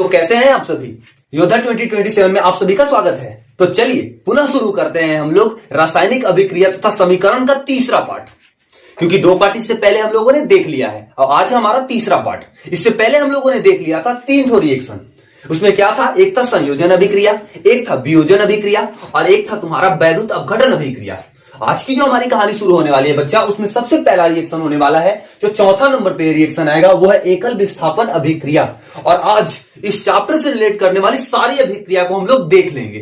तो कैसे हैं आप सभी। योद्धा 2027 में आप सभी का स्वागत है। तो चलिए पुनः शुरू करते हैं हम लोग रासायनिक अभिक्रिया तथा समीकरण का तीसरा पार्ट, क्योंकि दो पार्ट इससे पहले हम लोगों ने देख लिया है और आज हमारा तीसरा पार्ट। इससे पहले हम लोगों ने देख लिया था 3 ठो रिएक्शन। उसमें क्या था, एक था संयोजन अभिक्रिया, एक था वियोजन अभिक्रिया और एक था तुम्हारा वैद्युत अपघटन अभिक्रिया। आज की जो हमारी कहानी शुरू होने वाली है बच्चा, उसमें सबसे पहला रिएक्शन होने वाला है, जो चौथा नंबर पे रिएक्शन आएगा वो है एकल विस्थापन अभिक्रिया। और आज इस चैप्टर से रिलेट करने वाली सारी अभिक्रिया को हम लोग देख लेंगे।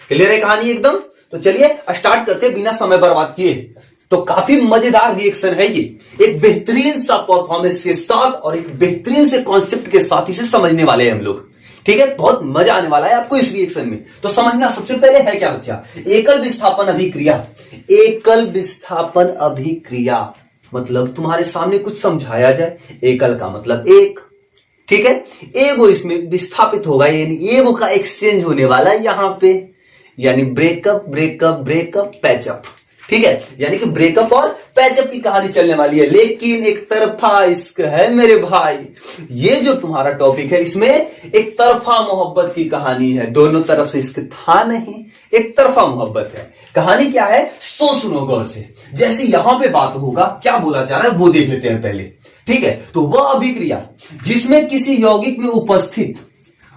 क्लियर है कहानी एकदम। तो चलिए स्टार्ट करते बिना समय बर्बाद किए। तो काफी मजेदार रिएक्शन है ये, एक बेहतरीन सा परफॉर्मेंस के साथ और एक बेहतरीन से कॉन्सेप्ट के साथ इसे समझने वाले हैं हम लोग। ठीक है, बहुत मजा आने वाला है आपको इस रिएक्शन में। तो समझना सबसे पहले है क्या बच्चा, एकल विस्थापन अभिक्रिया। एकल विस्थापन अभिक्रिया मतलब तुम्हारे सामने कुछ समझाया जाए। एकल का मतलब एक, ठीक है, एगो इसमें विस्थापित होगा, यानी एगो का एक्सचेंज होने वाला है यहां पे, यानी ब्रेकअप ब्रेकअप ब्रेकअप पैचअप। ठीक है, यानी कि ब्रेकअप और पैचअप की कहानी चलने वाली है। लेकिन एक तरफा इश्क है मेरे भाई, ये जो तुम्हारा टॉपिक है इसमें एक तरफा मोहब्बत की कहानी है। दोनों तरफ से इश्क था नहीं, एक तरफा मोहब्बत है। कहानी क्या है सो सुनो गौर से। जैसे यहां पे बात होगा, क्या बोला जा रहा है वो देख लेते हैं पहले। ठीक है, तो वह अभिक्रिया जिसमें किसी यौगिक में उपस्थित,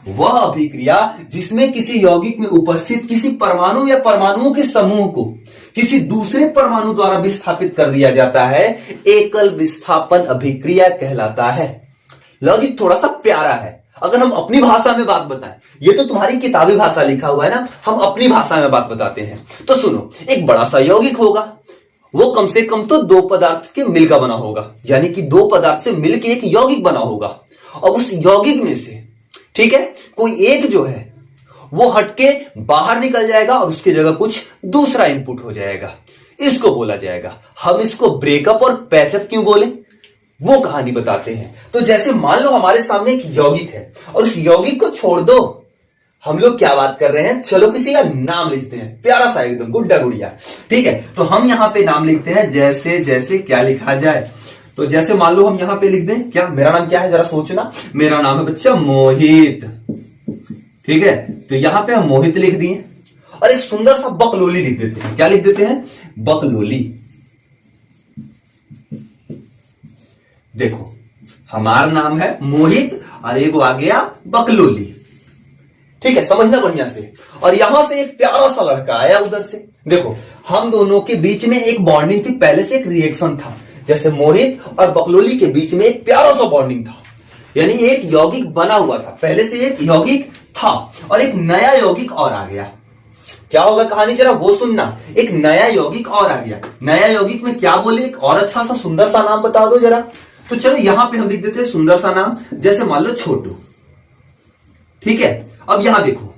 वह अभिक्रिया जिसमें किसी यौगिक में उपस्थित किसी परमाणु या परमाणुओं के समूह को किसी दूसरे परमाणु द्वारा विस्थापित कर दिया जाता है, एकल विस्थापन अभिक्रिया कहलाता है। लॉजिक थोड़ा सा प्यारा है। अगर हम अपनी भाषा में बात बताएं, ये तो तुम्हारी किताबी भाषा लिखा हुआ है ना, हम अपनी भाषा में बात बताते हैं। तो सुनो, एक बड़ा सा यौगिक होगा, वो कम से कम तो 2 पदार्थ के मिल का बना होगा, यानी कि 2 पदार्थ से मिलकर एक यौगिक बना होगा। और उस यौगिक में से, ठीक है, कोई एक जो है वो हटके बाहर निकल जाएगा और उसकी जगह कुछ दूसरा इनपुट हो जाएगा, इसको बोला जाएगा। हम इसको ब्रेकअप और पैचअप क्यों बोले वो कहानी बताते हैं। तो जैसे मान लो हमारे सामने एक यौगिक है और उस यौगिक को छोड़ दो, हम लोग क्या बात कर रहे हैं, चलो किसी का नाम लिखते हैं, प्यारा सा एकदम गुड्डा गुड़िया। ठीक है, तो हम यहां पे नाम लिखते हैं, जैसे जैसे क्या लिखा जाए। तो जैसे मान लो हम यहां पे लिख दें, क्या मेरा नाम क्या है जरा सोचना। मेरा नाम है बच्चा मोहित। ठीक है, तो यहां पे हम मोहित लिख दिए और एक सुंदर सा बकलोली लिख देते हैं। क्या लिख देते हैं, बकलोली। देखो हमारा नाम है मोहित और एक आ गया बकलोली। ठीक है, समझना बढ़िया से। और यहां से एक प्यारा सा लड़का आया उधर से। देखो हम दोनों के बीच में एक बॉन्डिंग थी, पहले से एक रिएक्शन था। जैसे मोहित और बकलोली के बीच में एक प्यारा सा बॉन्डिंग था, यानी एक यौगिक बना हुआ था, पहले से एक यौगिक था और एक नया यौगिक और आ गया। क्या होगा कहानी जरा वो सुनना। एक नया यौगिक और आ गया, नया यौगिक में क्या बोले, एक और अच्छा सा सुंदर सा नाम बता दो जरा। तो चलो यहां पे हम लिख देते हैं सुंदर सा नाम, जैसे मान लो छोटू। ठीक है, अब यहां देखो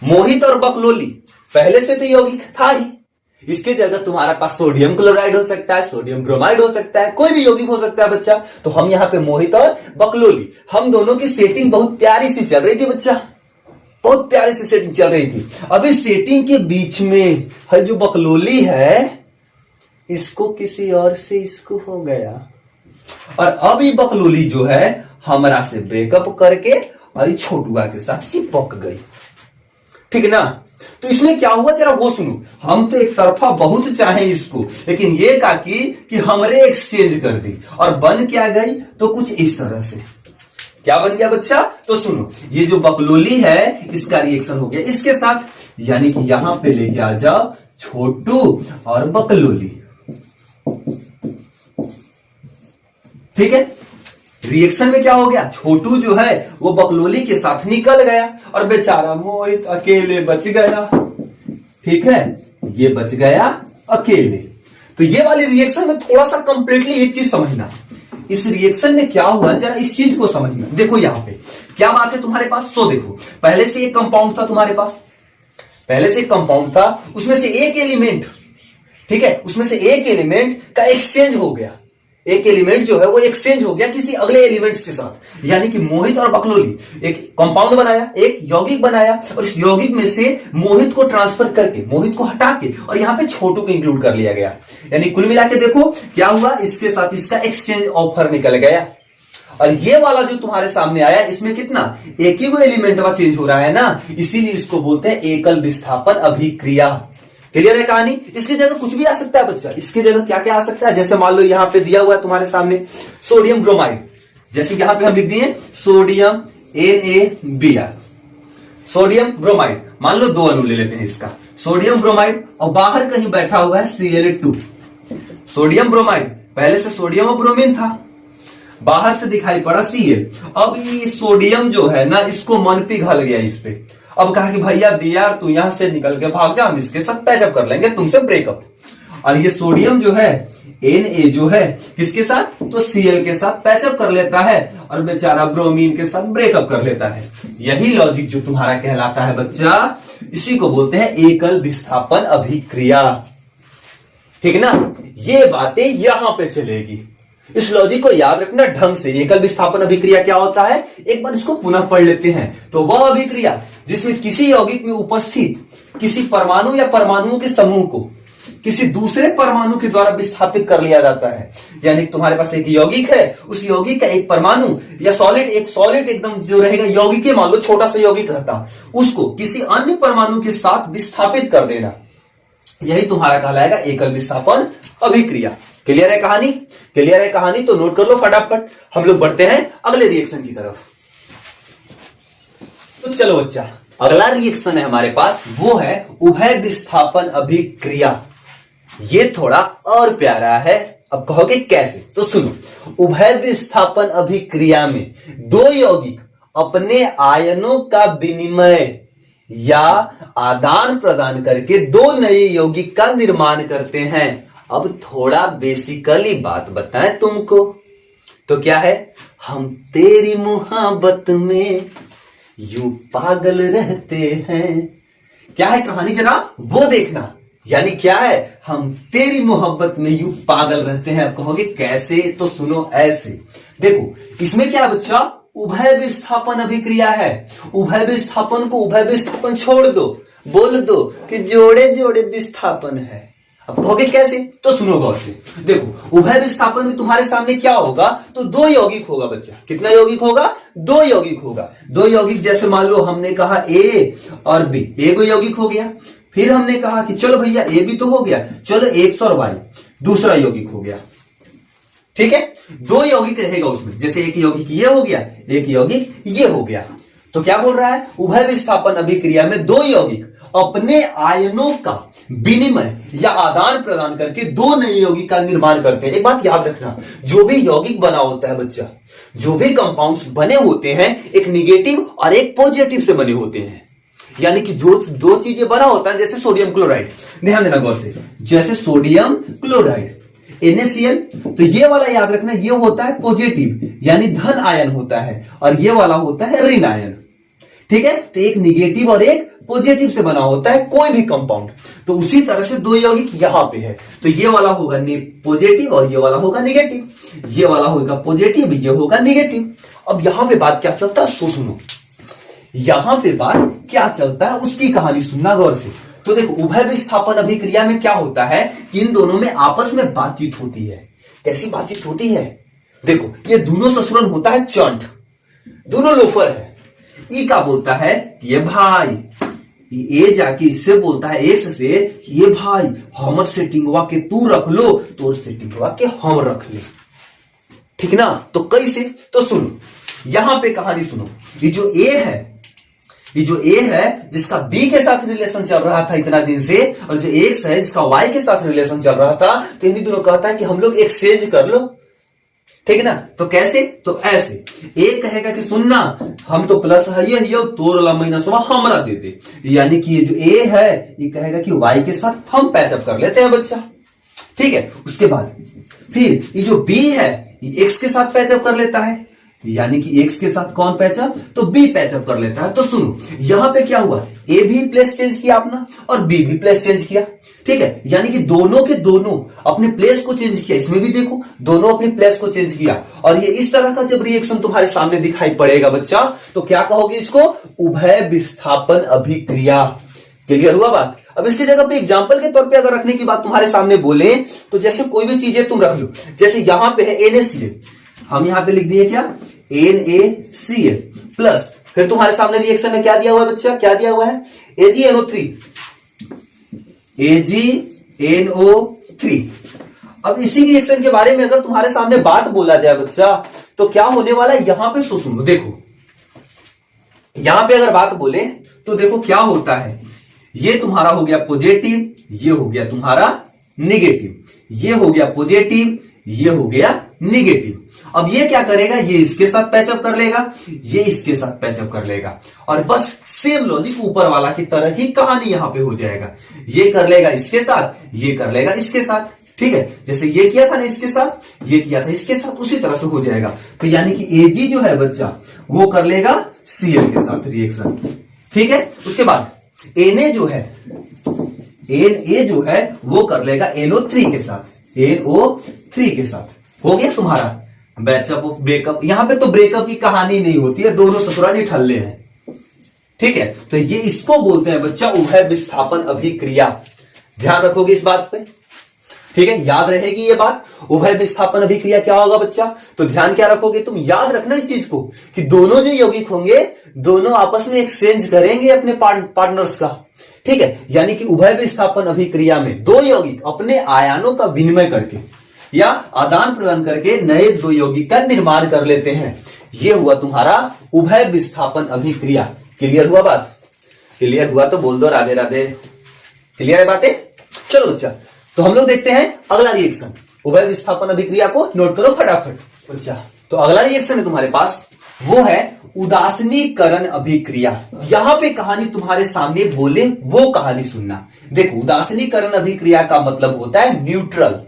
मोहित और बकलोली पहले से तो यौगिक था ही, इसके जगह तुम्हारे पास सोडियम क्लोराइड हो सकता है, सोडियम ब्रोमाइड हो सकता है, कोई भी यौगिक हो सकता है बच्चा। तो हम यहां पे मोहित और बकलोली, हम दोनों की सेटिंग बहुत प्यारी सी चल रही थी बच्चा, बहुत प्यारी सी सेटिंग चल रही थी। अब इस सेटिंग के बीच में है जो बकलोली है, इसको किसी और से इसको हो गया और अब ये बकलोली जो है हमरा से ब्रेकअप करके और ये छोटुआ के साथ चिपक गई। ठीक ना, तो इसमें क्या हुआ जरा वो सुनो। हम तो एक तरफा बहुत चाहे इसको, लेकिन ये का कि हमरे एक्सचेंज कर दी और बन क्या गई, तो कुछ इस तरह से। क्या बन गया बच्चा, तो सुनो, ये जो बकलोली है इसका रिएक्शन हो गया इसके साथ, यानी कि यहां पे लेके आ जाओ छोटू और बकलोली। ठीक है, रिएक्शन में क्या हो गया, छोटू जो है वो बकलोली के साथ निकल गया और बेचारा मोहित अकेले बच गया। ठीक है, ये बच गया अकेले। तो ये वाली रिएक्शन में थोड़ा सा कंप्लीटली एक चीज समझना, इस रिएक्शन में क्या हुआ जरा इस चीज को समझना। देखो यहां पे क्या बात है तुम्हारे पास, सो देखो पहले से एक कंपाउंड था तुम्हारे पास, पहले से एक कंपाउंड था, उसमें से एक एलिमेंट, ठीक है, उसमें से एक एलिमेंट का एक्सचेंज हो गया, एक एलिमेंट जो है वो एक्सचेंज हो गया किसी अगले एलिमेंट्स के साथ, यानी कि मोहित और बकलोली एक कंपाउंड बनाया, एक यौगिक बनाया और इस यौगिक में से मोहित को ट्रांसफर करके, मोहित को हटा के और यहां पे छोटू को इंक्लूड कर लिया गया। यानी कुल मिला के देखो क्या हुआ, इसके साथ इसका एक्सचेंज ऑफर निकल गया। और ये वाला जो तुम्हारे सामने आया इसमें कितना, एक ही वो एलिमेंट का चेंज हो रहा है ना, इसीलिए इसको बोलते हैं एकल विस्थापन अभिक्रिया। क्लियर है कहानी। इसकी जगह कुछ भी आ सकता है बच्चा, इसकी जगह क्या क्या आ सकता है, जैसे मान लो यहां पे दिया हुआ है तुम्हारे सामने सोडियम ब्रोमाइड, जैसे यहां पे हम लिख दिए सोडियम NaBr, सोडियम ब्रोमाइड, मान लो 2 अणु ले लेते हैं इसका सोडियम ब्रोमाइड, और बाहर कहीं बैठा हुआ है Cl2 सोडियम ब्रोमाइड, पहले से सोडियम और ब्रोमीन था, बाहर से दिखाई पड़ा Cl। अब ये सोडियम जो है ना इसको मन पिघल गया इस पे, अब कहा कि भैया Br तू यहां से निकल के भाग जा, हम इसके साथ पैचअप कर लेंगे, तुमसे ब्रेकअप। और ये सोडियम जो है Na जो है किसके साथ, तो Cl के साथ पैचअप कर लेता है और बेचारा ब्रोमीन के साथ ब्रेकअप कर लेता है। यही लॉजिक जो तुम्हारा कहलाता है बच्चा, इसी को बोलते हैं एकल विस्थापन अभिक्रिया। ठीक ना, ये बातें यहां पे चलेगी, इस लॉजिक को याद रखना ढंग से। एकल विस्थापन अभिक्रिया क्या होता है, एक बार इसको पुनः पढ़ लेते हैं। तो वह अभिक्रिया जिसमें किसी यौगिक में उपस्थित किसी परमाणु या परमाणुओं के समूह को किसी दूसरे परमाणु के द्वारा विस्थापित कर लिया जाता है। यानी तुम्हारे पास एक यौगिक है, उस यौगिक का एक परमाणु या एक सॉलिड एकदम जो रहेगा यौगिक, मान लो छोटा सा यौगिक रहता, उसको किसी अन्य परमाणु के साथ विस्थापित कर देना, यही तुम्हारा कहलाएगा एकल विस्थापन अभिक्रिया। क्लियर है कहानी, क्लियर है कहानी। तो नोट कर लो फटाफट, हम लोग बढ़ते हैं अगले रिएक्शन की तरफ। तो चलो बच्चा, अगला रिएक्शन है हमारे पास, वो है उभय विस्थापन अभिक्रिया। ये थोड़ा और प्यारा है, अब कहोगे कैसे, तो सुनो। उभय विस्थापन अभिक्रिया में 2 यौगिक अपने आयनों का विनिमय या आदान प्रदान करके 2 नए यौगिक का निर्माण करते हैं। अब थोड़ा बेसिकली बात बताएं तुमको, तो क्या है, हम तेरी मोहब्बत में यूं पागल रहते हैं। क्या है कहानी जरा वो देखना, यानी क्या है, हम तेरी मोहब्बत में यूं पागल रहते हैं। अब कहोगे कैसे, तो सुनो ऐसे। देखो इसमें क्या बच्चा, उभय विस्थापन अभिक्रिया है। उभय विस्थापन को उभय विस्थापन छोड़ दो, बोल दो कि जोड़े जोड़े विस्थापन है। अब कहोगे कैसे, तो सुनो गौर से। देखो उभय विस्थापन में तुम्हारे सामने क्या होगा, तो 2 यौगिक होगा बच्चा। कितना यौगिक होगा, 2 यौगिक होगा। 2 यौगिक जैसे मान लो हमने कहा A और B, एक यौगिक हो गया। फिर हमने कहा कि चलो भैया A भी तो हो गया, चलो X और Y दूसरा यौगिक हो गया। ठीक है, 2 यौगिक रहेगा उसमें, जैसे एक यौगिक ये हो गया, एक यौगिक ये हो गया। तो क्या बोल रहा है, उभय विस्थापन अभिक्रिया में 2 यौगिक अपने आयनों का विनिमय या आदान प्रदान करके 2 नए यौगिक का निर्माण करते हैं। एक बात याद रखना, जो भी यौगिक बना होता है बच्चा, जो भी कंपाउंड्स बने होते हैं, एक निगेटिव और एक पॉजिटिव से बने होते हैं। यानी कि जो 2 चीजें बना होता है, जैसे सोडियम क्लोराइड, ध्यान देना गौर से, जैसे सोडियम क्लोराइड NaCl, तो ये वाला याद रखना, ये होता है पॉजिटिव यानी धन आयन होता है, और ये वाला होता है ऋण आयन। ठीक है, तो एक निगेटिव और एक पॉजिटिव से बना होता है कोई भी कंपाउंड। तो उसी तरह से 2 यौगिक यहां पे है, तो ये वाला होगा पॉजिटिव और ये वाला होगा निगेटिव, ये वाला होगा पॉजिटिव, ये होगा निगेटिव। अब यहां पे बात क्या चलता है, सो सुनो, यहां पे बात क्या चलता है उसकी कहानी सुनना गौर से। तो देखो उभय विस्थापन अभिक्रिया में क्या होता है कि इन दोनों में आपस में बातचीत होती है। कैसी बातचीत होती है, देखो ये दोनों ससुरन होता है चंट, दोनों लोफर है। ई का बोलता है ये भाई, ये जाके इससे बोलता है एक्स से, ये भाई हमर सेटिंगवा के तू रख लो, तोर सेटिंगवा के हम रख ले। ठीक ना, तो कैसे, तो सुनो यहां पे कहानी सुनो। ये जो ए है जिसका बी के साथ रिलेशन चल रहा था इतना दिन से, और जो एक्स है जिसका वाई के साथ रिलेशन चल रहा था, तो इन्हीं दोनों कहता है कि हम लोग एक्सचेंज कर लो। ठीक है ना, तो कैसे, तो ऐसे ए कहेगा कि सुनना, हम तो प्लस है ये तोर वाला माइनस हुआ हमरा दे दे। यानी कि ये जो ए है ये कहेगा कि वाई के साथ हम पैचअप कर लेते हैं बच्चा। ठीक है, उसके बाद फिर ये जो बी है ये एक्स के साथ पैचअप कर लेता है, यानी कि एक्स के साथ कौन पैचअप, तो बी पैचअप कर लेता है। तो सुनो यहां पे क्या हुआ, ए भी प्लेस चेंज किया अपना और बी भी प्लेस चेंज किया। ठीक है, यानी कि दोनों के दोनों अपने प्लेस को चेंज किया। इसमें भी देखो दोनों अपने प्लेस को चेंज किया, और ये इस तरह का जब रिएक्शन तुम्हारे सामने दिखाई पड़ेगा बच्चा, तो क्या कहोगे इसको, उभय विस्थापन अभिक्रिया। क्लियर हुआ बात। अब इसकी जगह पे एग्जांपल के तौर पे अगर रखने की बात तुम्हारे सामने बोले, तो जैसे कोई भी चीजें तुम रख लो, जैसे यहां पे है NaCl, हम यहां पे लिख दिए क्या NaCl प्लस फिर तुम्हारे सामने रिएक्शन में क्या दिया हुआ है बच्चा, क्या दिया हुआ है, AgNO3 AgNO3। अब इसी रिएक्शन के बारे में अगर तुम्हारे सामने बात बोला जाए बच्चा तो क्या होने वाला है, यहां पे सुनो, देखो यहां पे अगर बात बोले तो देखो क्या होता है, ये तुम्हारा हो गया पॉजिटिव, ये हो गया तुम्हारा निगेटिव, ये हो गया पॉजिटिव, ये हो गया निगेटिव। अब ये क्या करेगा, ये इसके साथ पैचअप कर लेगा, ये इसके साथ पैचअप कर लेगा, और बस सेम लॉजिक ऊपर वाला की तरह ही कहानी यहां पे हो जाएगा। ये कर लेगा इसके साथ, ये कर लेगा इसके साथ, ठीक है, जैसे ये किया था ना इसके साथ, ये किया था इसके साथ, उसी तरह से हो जाएगा। तो यानी कि Ag जो है बच्चा वो कर लेगा Cl के साथ रिएक्शन, ठीक है। उसके बाद Na जो है वो कर लेगा NO3 के साथ, NO3 के साथ। हो गया तुम्हारा बैचअप ऑफ ब्रेकअप। यहां पे तो ब्रेकअप की कहानी नहीं होती है, दोनों ससुराली ठल्ले हैं, ठीक है। तो ये इसको बोलते हैं बच्चा उभय विस्थापन अभिक्रिया। ध्यान रखोगे इस बात पे, ठीक है, याद रहेगी ये बात। उभय विस्थापन अभिक्रिया क्या होगा बच्चा, तो ध्यान क्या रखोगे तुम, याद रखना इस चीज को कि दोनों जो यौगिक होंगे दोनों आपस में एक्सचेंज करेंगे अपने पार्टनर्स का, ठीक है। यानी कि उभय विस्थापन अभिक्रिया में दो यौगिक अपने आयनों का विनिमय करके या आदान प्रदान करके नए दो यौगिक का निर्माण कर लेते हैं। यह हुआ तुम्हारा उभय विस्थापन अभिक्रिया। क्लियर हुआ बात, क्लियर हुआ तो बोल दो राधे राधे। क्लियर है बातें, चलो बच्चा तो हम लोग देखते हैं अगला रिएक्शन। उभय विस्थापन अभिक्रिया को नोट करो फटाफट बच्चा। तो अगला रिएक्शन है तुम्हारे पास, वो है उदासीनीकरण अभिक्रिया। यहां पे कहानी तुम्हारे सामने बोले वो कहानी सुनना। देखो उदासीनीकरण अभिक्रिया का मतलब होता है न्यूट्रल,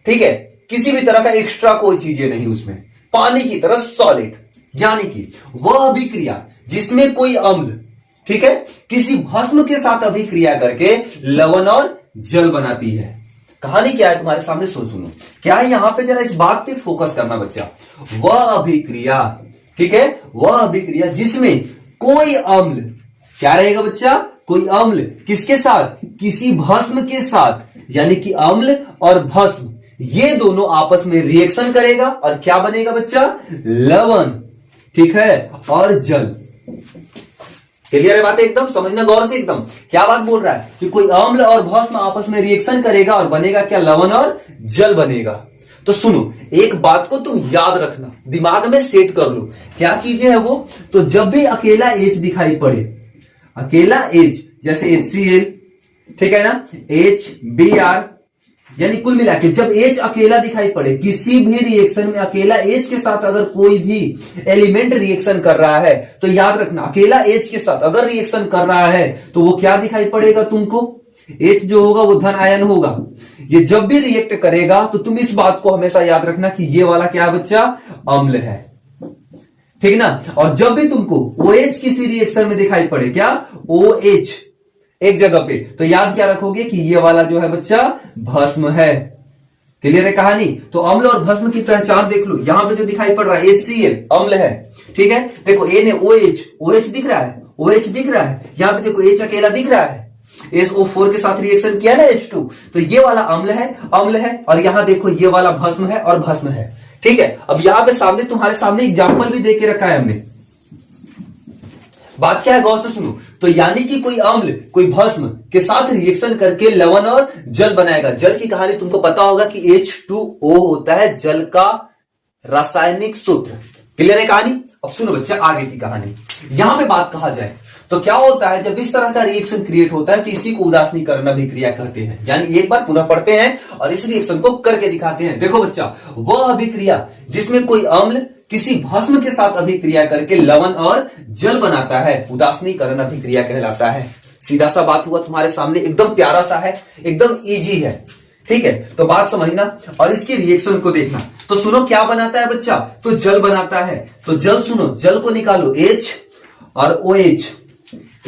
ठीक है, किसी भी तरह का एक्स्ट्रा कोई चीजें नहीं उसमें, पानी की तरह सॉलिड। यानी कि वह अभिक्रिया जिसमें कोई अम्ल, ठीक है, किसी भस्म के साथ अभिक्रिया करके लवण और जल बनाती है। कहानी क्या है तुम्हारे सामने, सोच सुनो क्या है यहां पे, जरा इस बात पे फोकस करना बच्चा। वह अभिक्रिया, ठीक है, वह अभिक्रिया जिसमें कोई अम्ल, क्या रहेगा बच्चा, कोई अम्ल किसके साथ, किसी भस्म के साथ, यानी कि अम्ल और भस्म ये दोनों आपस में रिएक्शन करेगा और क्या बनेगा बच्चा, लवण, ठीक है, और जल। क्लियर है बात, एकदम समझना गौर से एकदम। क्या बात बोल रहा है कि कोई अम्ल और भस्म आपस में रिएक्शन करेगा और बनेगा क्या, लवण और जल बनेगा। तो सुनो एक बात को तुम याद रखना, दिमाग में सेट कर लो, क्या चीजें है वो, तो जब भी अकेला H दिखाई पड़े, अकेला H जैसे HCl, ठीक है ना, HBr, यानी कुल मिला के जब H अकेला दिखाई पड़े, किसी भी रिएक्शन में अकेला H के साथ अगर कोई भी एलिमेंट रिएक्शन कर रहा है तो याद रखना अकेला H के साथ अगर रिएक्शन कर रहा है तो वो क्या दिखाई पड़ेगा तुमको, H जो होगा वो धन आयन होगा। ये जब भी रिएक्ट करेगा तो तुम इस बात को हमेशा याद रखना कि ये वाला क्या बच्चा, अम्ल है, ठीक ना। और जब भी तुमको OH किसी रिएक्शन में दिखाई पड़े, क्या OH एक जगह पे, तो याद क्या रखोगे कि ये वाला जो है बच्चा भस्म है। क्लियर है कहानी। तो अम्ल और भस्म की पहचान देख लो, यहां पे जो दिखाई पड़ रहा है HCl अम्ल है, ठीक है। देखो A ने OH दिख रहा है, OH दिख रहा है, यहां पे देखो H अकेला दिख रहा है, SO4 के साथ रिएक्शन किया ना H2, तो ये वाला अम्ल है, और यहां देखो ये वाला भस्म है और भस्म है, ठीक है। अब यहां पे सामने तुम्हारे सामने एग्जाम्पल भी दे के रखा है हमने। बात क्या है गौर से सुनो। तो यानी कि कोई अम्ल कोई भस्म के साथ रिएक्शन करके लवण और जल बनाएगा। जल की कहानी तुमको पता होगा कि H2O होता है जल का रासायनिक सूत्र। क्लियर है कहानी। अब सुनो बच्चा आगे की कहानी। यहां पे बात कहा जाए तो क्या होता है, जब इस तरह का रिएक्शन क्रिएट होता है तो इसी को उदासीनीकरण अभिक्रिया कहते हैं। यानी एक बार पुनः पढ़ते हैं और इस रिएक्शन को करके दिखाते हैं। देखो बच्चा, वह अभिक्रिया जिसमें कोई अम्ल किसी भस्म के साथ अभिक्रिया करके लवण और जल बनाता है, उदासीनीकरण अभिक्रिया कहलाता है। सीधा सा बात हुआ तुम्हारे सामने, एकदम प्यारा सा है, एकदम इजी है, ठीक है। तो बात समझना और इसकी रिएक्शन को देखना। तो सुनो क्या बनाता है बच्चा, तो जल बनाता है। तो जल सुनो, जल को निकालो, H और OH,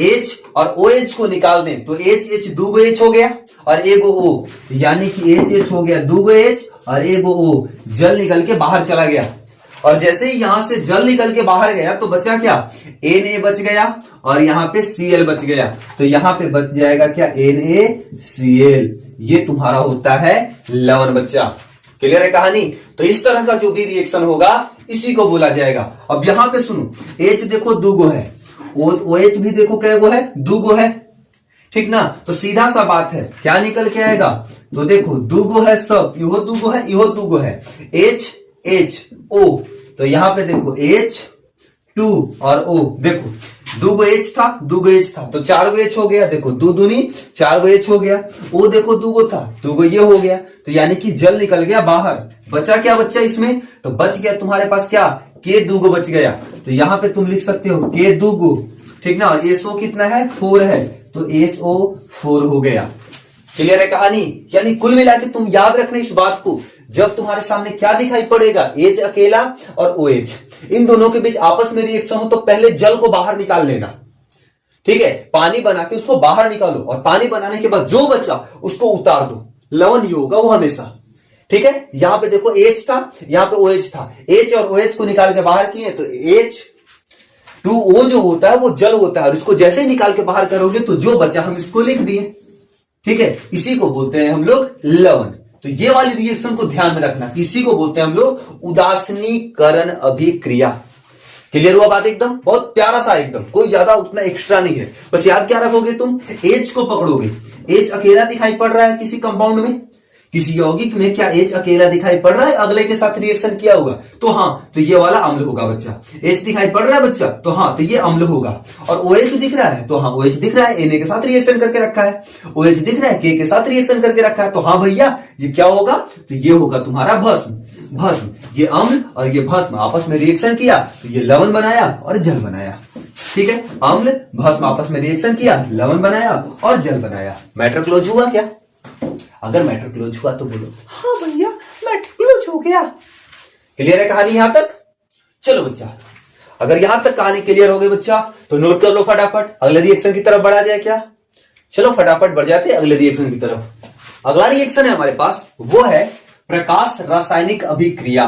H और OH को निकाल दें तो H दूगो H हो गया और एगो O, यानी कि H हो गया दूगो H और एगो O। जल निकल के बाहर चला गया और जैसे ही यहां से जल निकल के बाहर गया तो बचा क्या, Na बच गया और यहां पे Cl बच गया। तो यहां पे बच जाएगा क्या, NaCl। ये तुम्हारा होता है लवण बच्चा। क्लियर है कहानी। तो इस तरह का जो भी रिएक्शन होगा इसी को बोला जाएगा। अब यहां पे सुनो, H देखो दूगो है, OH भी देखो कैगो है, दूगो है, ठीक ना। तो सीधा सा बात है, क्या निकल के आएगा, तो देखो दूगो है सब, इहो दूगो है, इहो दूगो है, HO। तो यहां पे देखो H2 और O, देखो दूगो H था, दूगो H था, तो 4 गो H हो गया, देखो दो दूनी 4 गो H हो गया। O देखो दूगो था, दूगो ये हो गया, तो यानी कि जल निकल गया बाहर। बचा क्या बच्चा इसमें, तो बच गया तुम्हारे पास क्या, K दूगो बच गया। तो यहां पे तुम लिख सकते हो K दूगो, ठीक ना। और SO कितना है, 4 है, तो SO4 हो गया। क्लियर है कहानी। यानी कुल मिला के तुम याद रखना इस बात को, जब तुम्हारे सामने क्या दिखाई पड़ेगा, H अकेला और OH, इन दोनों के बीच आपस में रिएक्शन हो तो पहले जल को बाहर निकाल लेना, ठीक है। पानी बना के उसको बाहर निकालो और पानी बनाने के बाद जो बचा उसको उतार दो, लवण ही होगा वो हमेशा, ठीक है। यहां पे देखो H था, यहां पे OH था, H और OH को निकाल के बाहर किए तो H2O जो होता है वो जल होता है, और इसको जैसे ही निकाल के बाहर करोगे तो जो बचा हम इसको लिख दिए, ठीक है। इसी को बोलते हैं हम लोग लवण। तो ये वाली रिएक्शन को ध्यान में रखना, इसी को बोलते हैं हम लोग उदासीनीकरण अभिक्रिया। क्लियर हुआ बात एकदम, बहुत प्यारा सा एकदम, कोई ज्यादा उतना एक्स्ट्रा नहीं है। बस याद क्या रखोगे तुम, H को पकड़ोगे, H अकेला दिखाई पड़ रहा है किसी कंपाउंड में, किसी यौगिक में क्या H अकेला दिखाई पड़ रहा है, अगले के साथ रिएक्शन किया होगा तो हाँ, तो ये वाला अम्ल होगा बच्चा। H दिखाई पड़ रहा है बच्चा, तो हाँ, तो ये अम्ल होगा। और OH दिख रहा है, तो हाँ OH दिख रहा है, Na के साथ रिएक्शन करके रखा है। OH दिख रहा है, K के साथ रिएक्शन करके रखा है, तो हाँ भैया ये क्या होगा, तो ये होगा तुम्हारा भस्म। भस्म, ये अम्ल और ये भस्म आपस में रिएक्शन किया तो ये लवण बनाया और जल बनाया, ठीक है। अम्ल भस्म आपस में रिएक्शन किया, लवण बनाया और जल बनाया। मैटर क्लोज हुआ क्या? अगर मैटर क्लोज हुआ तो बोलो हाँ भैया मैटर क्लोज हो गया। क्लियर है कहानी यहां तक? चलो बच्चा, अगर यहां तक कहानी क्लियर हो गई बच्चा तो नोट कर लो फटाफट, अगले रिएक्शन की तरफ बढ़ा जाए क्या? चलो फटाफट बढ़ जाते हैं अगले रिएक्शन की तरफ। अगला रिएक्शन है हमारे पास, वो है प्रकाश रासायनिक अभिक्रिया।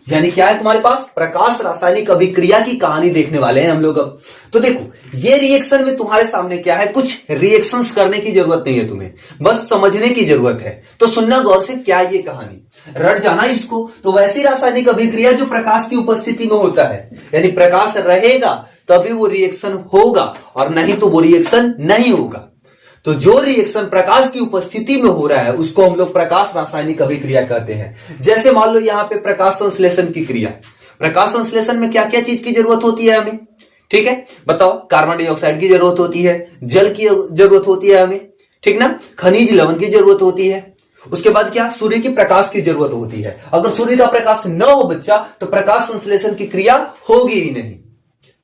यानी क्या है तुम्हारे पास, प्रकाश रासायनिक अभिक्रिया की कहानी देखने वाले हैं हम लोग अब। तो देखो ये रिएक्शन में तुम्हारे सामने क्या है, कुछ रिएक्शंस करने की जरूरत नहीं है तुम्हें, बस समझने की जरूरत है। तो सुनना गौर से, क्या ये कहानी, रट जाना इसको। तो वैसी रासायनिक अभिक्रिया जो प्रकाश की उपस्थिति में होता है, यानी प्रकाश रहेगा तभी वो रिएक्शन होगा और नहीं तो वो रिएक्शन नहीं होगा। तो जो रिएक्शन प्रकाश की उपस्थिति में हो रहा है उसको हम लोग प्रकाश रासायनिक अभिक्रिया कहते हैं। जैसे मान लो यहाँ पे प्रकाश संश्लेषण की क्रिया, प्रकाश संश्लेषण में क्या क्या चीज की जरूरत होती है हमें, ठीक है बताओ। कार्बन डाइऑक्साइड की जरूरत होती है, जल की जरूरत होती है हमें, ठीक ना, खनिज लवण की जरूरत होती है, उसके बाद क्या, सूर्य की प्रकाश की जरूरत होती है। अगर सूर्य का प्रकाश न हो बच्चा तो प्रकाश संश्लेषण की क्रिया होगी ही नहीं।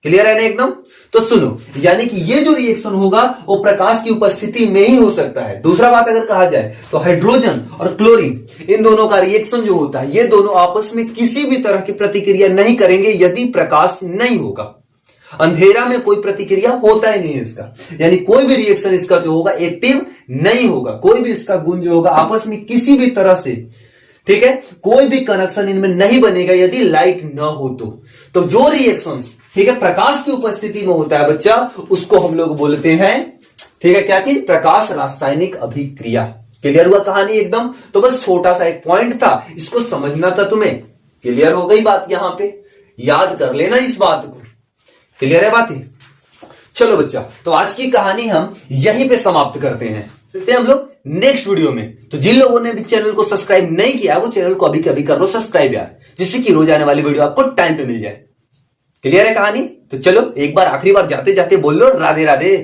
क्लियर है ना एकदम? तो सुनो, यानी कि ये जो रिएक्शन होगा वो प्रकाश की उपस्थिति में ही हो सकता है। दूसरा बात अगर कहा जाए तो हाइड्रोजन और क्लोरीन, इन दोनों का रिएक्शन जो होता है, ये दोनों आपस में किसी भी तरह की प्रतिक्रिया नहीं करेंगे यदि प्रकाश नहीं होगा। अंधेरा में कोई प्रतिक्रिया होता ही नहीं है इसका, यानी कोई भी रिएक्शन इसका जो होगा एक्टिव नहीं होगा, कोई भी इसका गुण जो होगा आपस में किसी भी तरह से, ठीक है, कोई भी कनेक्शन इनमें नहीं बनेगा यदि लाइट न हो तो जो रिएक्शंस, ठीक है, प्रकाश की उपस्थिति में होता है बच्चा, उसको हम लोग बोलते हैं, ठीक है, क्या चीज, प्रकाश रासायनिक अभिक्रिया। क्लियर हुआ कहानी एकदम? तो बस छोटा सा एक पॉइंट था, इसको समझना था तुम्हें। क्लियर हो गई बात? यहां पे याद कर लेना इस बात को। क्लियर है बातें? चलो बच्चा, तो आज की कहानी हम यहीं पे समाप्त करते हैं, मिलते हैं हम लोग नेक्स्ट वीडियो में। तो जिन लोगों ने भी चैनल को सब्सक्राइब नहीं किया वो चैनल को अभी कभी कर लो सब्सक्राइब यार, जिससे कि रोज आने वाली वीडियो आपको टाइम पे मिल जाए। क्लियर है कहानी? तो चलो एक बार आखिरी बार जाते जाते बोल लो राधे राधे।